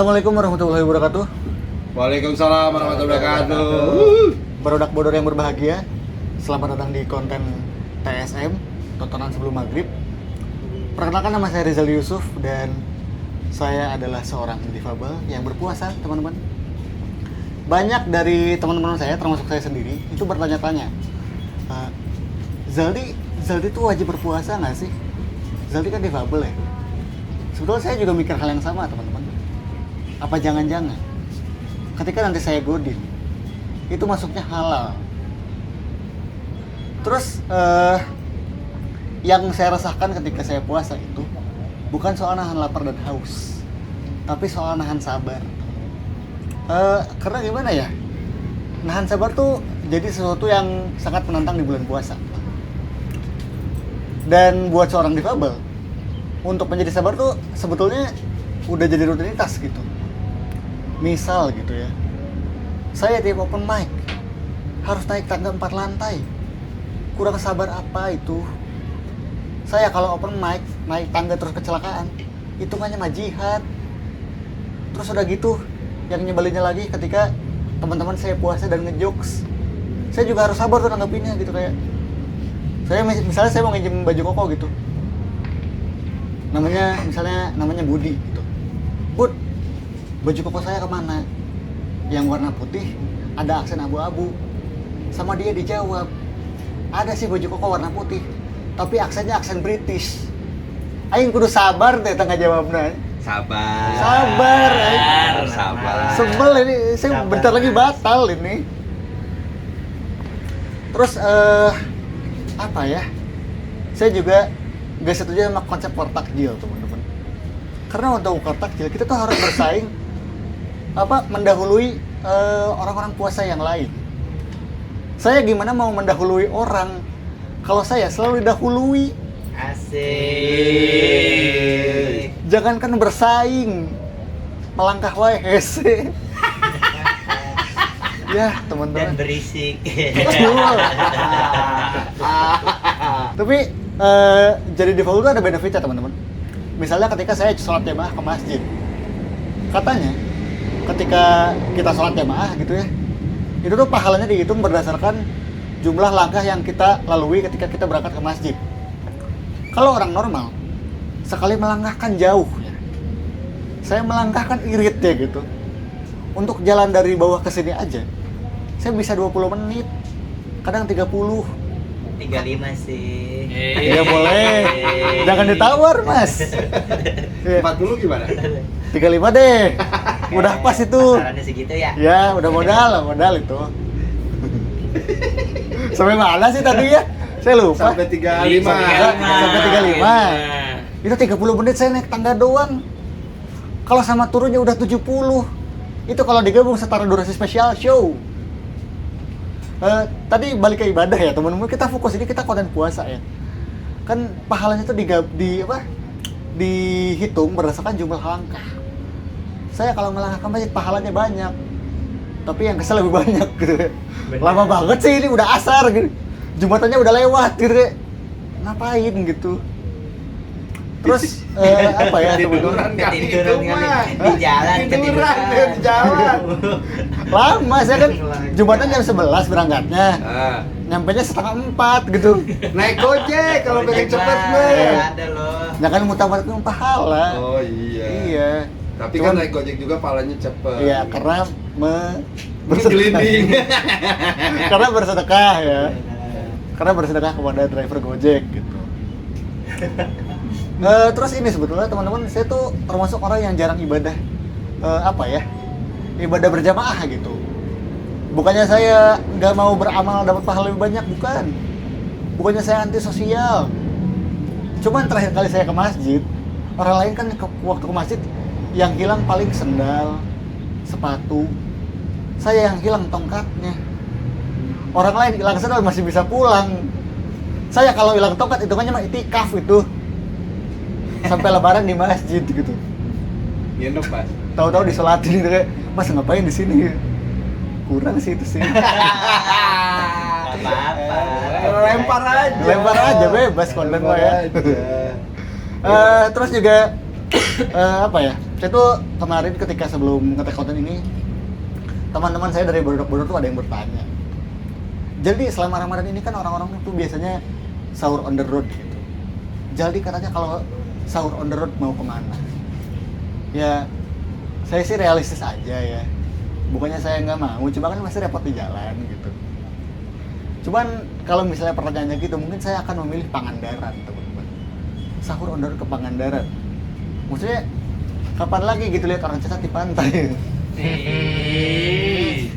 Assalamualaikum warahmatullahi wabarakatuh. Waalaikumsalam warahmatullahi wabarakatuh. Barodak bodor yang berbahagia, selamat datang di konten TSM, tontonan sebelum maghrib. Perkenalkan, nama saya Rizal Yusuf dan saya adalah seorang difabel yang berpuasa, teman-teman. Banyak dari teman-teman saya, termasuk saya sendiri, itu bertanya-tanya, Zaldi tuh wajib berpuasa nggak sih? Zaldi kan difabel ya? Sebetulnya saya juga mikir hal yang sama, teman-teman. Apa jangan-jangan ketika nanti saya godin, itu masuknya halal? Terus yang saya rasakan ketika saya puasa itu bukan soal nahan lapar dan haus, tapi soal nahan sabar. Karena gimana ya, nahan sabar tuh jadi sesuatu yang sangat menantang di bulan puasa. Dan buat seorang difabel, untuk menjadi sabar tuh sebetulnya udah jadi rutinitas gitu. Misal gitu ya, saya tiap open mic harus naik tangga 4 lantai. Kurang sabar apa itu? Saya kalau open mic naik tangga terus kecelakaan, hitungannya mah jihad. Terus udah gitu, yang nyebelinnya lagi ketika teman-teman saya puasa dan ngejokes, saya juga harus sabar tuh nanggepinnya gitu. Kayak saya misalnya saya mau nginjem baju koko gitu, namanya Budi gitu. Bud, baju koko saya kemana? Yang warna putih ada aksen abu-abu. Sama dia dijawab, ada sih baju koko warna putih, tapi aksennya aksen British. Aing kudu sabar deh tengah jawabnya. Sabar. Sebel ini, saya bentar lagi batal ini. Terus apa ya? Saya juga gak setuju sama konsep war takjil, teman-teman. Karena untuk war takjil kita tuh harus bersaing, mendahului orang-orang puasa yang lain. Saya gimana mau mendahului orang kalau saya selalu didahului? Asik. Jangankan bersaing, melangkah wae hese. Ya, teman-teman. Dan berisik. Betul. Tapi jadi default itu ada benefitnya, teman-teman. Misalnya ketika saya sholat jamaah ke masjid, katanya ketika kita sholat jamaah gitu ya, itu tuh pahalanya dihitung berdasarkan jumlah langkah yang kita lalui ketika kita berangkat ke masjid. Kalau orang normal, sekali melangkahkan jauh ya, saya melangkahkan irit ya gitu. Untuk jalan dari bawah ke sini aja, saya bisa 20 menit, kadang 30. 35 sih. Ya boleh, jangan ditawar mas. 40 gimana? 35 deh, udah pas itu. Pasarannya segitu ya? Ya, udah modal itu. Sampai mana sih tadi ya? Saya lupa. Sampai 35. Sampai 35. Itu 30 menit saya naik tangga doang. Kalau sama turunnya udah 70. Itu kalau digabung setara durasi spesial show. Tadi balik ke ibadah ya teman-teman, kita fokus ini, kita konten puasa ya. Kan pahalanya tuh dihitung berdasarkan jumlah langkah. Saya kalau melangkahkan masjid pahalanya banyak, tapi yang kesel lebih banyak gitu. Lama banget sih ini, udah asar gitu. Jumatannya udah lewat gitu. Ngapain gitu. Terus apa ya Ketiduran kali itu mah. Di jalan Ketiduran dia di jalan. Lama, saya kan Jumatan jam 11 berangkatnya. Nyampenya 3:30 gitu. Naik gojek kalau pengen cepet mah. Ada loh. Jangan muter-muter pahala. Oh iya. Iya. Tapi kan naik gojek juga palanya cepet. Iya, karena berseliding. Karena bersedekah ya. Karena bersedekah kepada driver Gojek gitu. Terus ini sebetulnya teman-teman, saya tuh termasuk orang yang jarang ibadah ibadah berjamaah gitu. Bukannya saya nggak mau beramal dapat pahala lebih banyak, bukannya saya anti sosial. Cuman terakhir kali saya ke masjid, orang lain kan waktu ke masjid yang hilang paling sendal, sepatu, saya yang hilang tongkatnya. Orang lain hilang sendal masih bisa pulang, saya kalau hilang tongkat hitungannya mah itikaf itu. Sampai lebaran di masjid gitu. Nginep pas. Tahu-tahu disolatin gitu kayak, Mas ngapain di sini? Kurang sih itu sih. Apa-apa. Lempar aja bebas konten mah ya. Terus juga apa ya? Saya tuh kemarin ketika sebelum ngetek konten ini, teman-teman saya dari Bodor tuh ada yang bertanya. Jadi selama Ramadan ini kan orang-orang tuh biasanya sahur on the road gitu. Jadi katanya kalau sahur on the road mau kemana? Ya, saya sih realistis aja ya. Bukannya saya nggak mau, cuma kan masih repot di jalan gitu. Cuman kalau misalnya pertanyaannya gitu, mungkin saya akan memilih Pangandaran, teman-teman. Sahur on the road ke Pangandaran. Maksudnya kapan lagi gitu lihat orang cacat di pantai?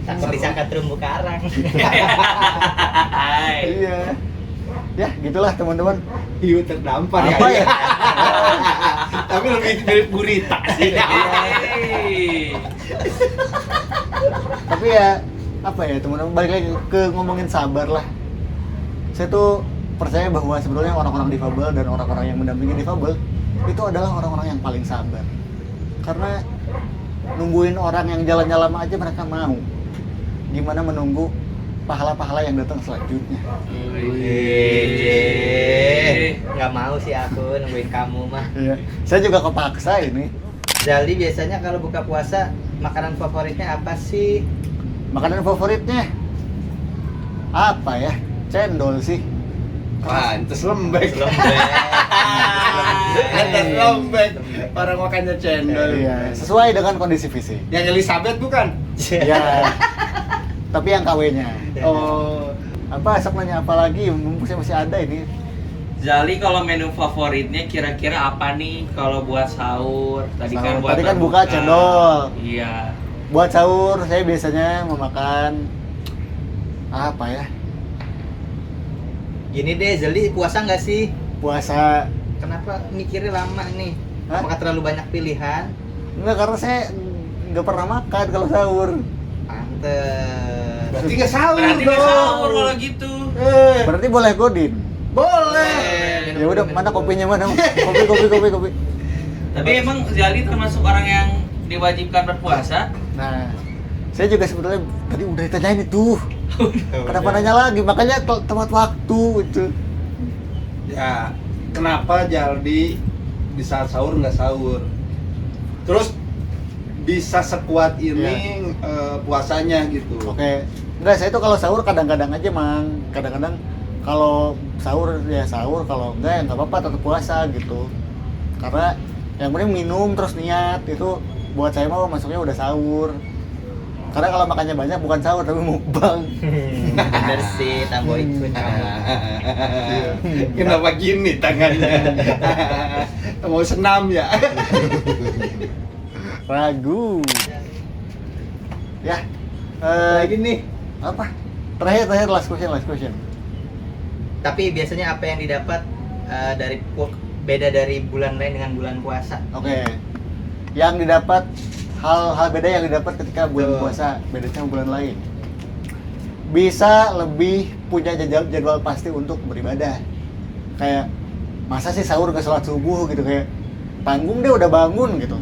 Takut disangka terumbu karang. Iya. Ya, gitulah teman-teman. Hiu terdampar Apa ya? Tapi lebih mirip gurita sih. Tapi ya apa ya teman-teman, balik lagi ke ngomongin sabar lah. Saya tuh percaya bahwa sebetulnya orang-orang difabel dan orang-orang yang mendampingi difabel itu adalah orang-orang yang paling sabar. Karena nungguin orang yang jalannya lama aja mereka mau. Gimana menunggu pahala-pahala yang datang selanjutnya. Nggak mau sih aku nungguin kamu mah. Iya. Saya juga kepaksa ini. Zaldi biasanya kalau buka puasa makanan favoritnya apa sih? Makanan favoritnya apa ya? Cendol sih. Pantes lembek. Lembek. Pantes lembek. Orang makannya cendol. Iya, sesuai dengan kondisi fisik. Yang Elizabeth bukan? Ya. Tapi yang KW-nya. Oh. Apa esok nanya apa lagi? Mumpung saya masih ada ini. Zali kalau menu favoritnya kira-kira apa nih kalau buat sahur? Tadi kan Sahur. buat Tadi kan berbuka. buka cendol. Iya. Buat sahur saya biasanya memakan apa ya? Gini deh, Zaldi puasa nggak sih? Puasa. Kenapa mikirnya lama nih? Hah? Apakah terlalu banyak pilihan? Enggak, karena saya nggak pernah makan kalau sahur. Pantes. Berarti nggak sahur Berarti dong. nggak sahur kalau gitu. Berarti boleh godin. Boleh. Ya udah, mana kopinya mana? Kopi. Tapi emang Zali termasuk orang yang diwajibkan berpuasa? Nah, saya juga sebetulnya tadi udah ditanyain itu. Kenapa nanya lagi? Makanya tepat waktu itu. Ya, kenapa Jaldi di saat sahur nggak sahur? Terus bisa sekuat ini puasanya gitu. Oke. Enggak, saya itu kalau sahur kadang-kadang aja, Mang. Kadang-kadang kalau sahur ya sahur, kalau enggak ya enggak apa-apa, tetap puasa gitu. Karena yang penting minum terus niat itu buat saya mah masuknya udah sahur. Karena kalau makannya banyak bukan sahur tapi mukbang. Bener sih, tambah ikut kamu. Kenapa gini tangannya? Mau senam ya? Ragu. Ya. Lagi nih. Apa? Terakhir last question. Tapi biasanya apa yang didapat beda dari bulan lain dengan bulan puasa? Oke. Yang didapat hal beda yang didapat ketika bulan Betul. puasa beda sama bulan lain. Bisa lebih punya jadwal pasti untuk beribadah. Kayak masa sih sahur ke sholat subuh gitu, kayak tanggung deh udah bangun gitu.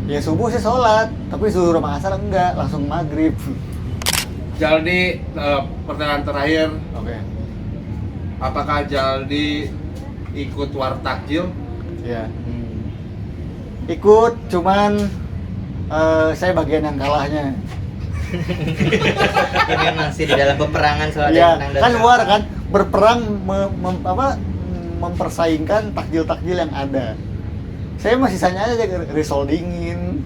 Ya subuh sih sholat, tapi zuhur sama asar enggak, langsung maghrib. Jaldi, pertanyaan terakhir, Oke. apakah Jaldi ikut wartakjil? Ya. Ikut, cuman saya bagian yang kalahnya. Ini memang sih di dalam peperangan selalu ada Iya, yang menang dan kan kalah. war kan berperang mempersaingkan takjil-takjil yang ada. Saya masih sisanya aja risol dingin,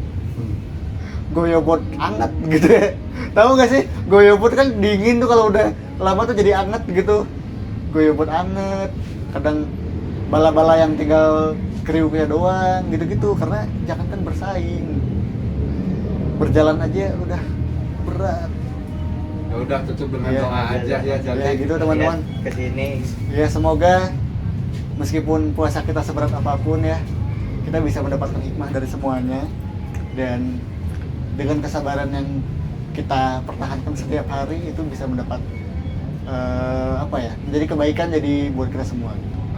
goyobot anget gitu ya. Tahu nggak sih, goyobot kan dingin tuh kalau udah lama tuh jadi anget gitu. Goyobot anget, kadang bala-bala yang tinggal kriuknya doang gitu-gitu, karena jangan kan bersaing. Berjalan aja udah berat. Ya udah tutup dengan Iya. doa aja ya Jaldi. Ya gitu teman-teman. Lihat ke sini. Ya semoga meskipun puasa kita seberat apapun ya, kita bisa mendapatkan hikmah dari semuanya, dan dengan kesabaran yang kita pertahankan setiap hari itu bisa mendapat menjadi kebaikan jadi buat kita semua.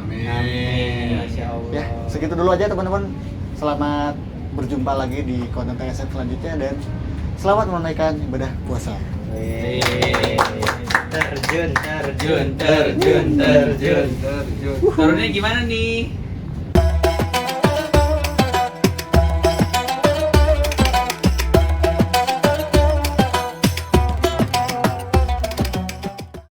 Amin. Masya Allah. Ya segitu dulu aja teman-teman. Selamat berjumpa lagi di konten TSF selanjutnya dan selamat menunaikan ibadah puasa. Wih. Terjun. Terjun. Terjun. Turunnya gimana nih?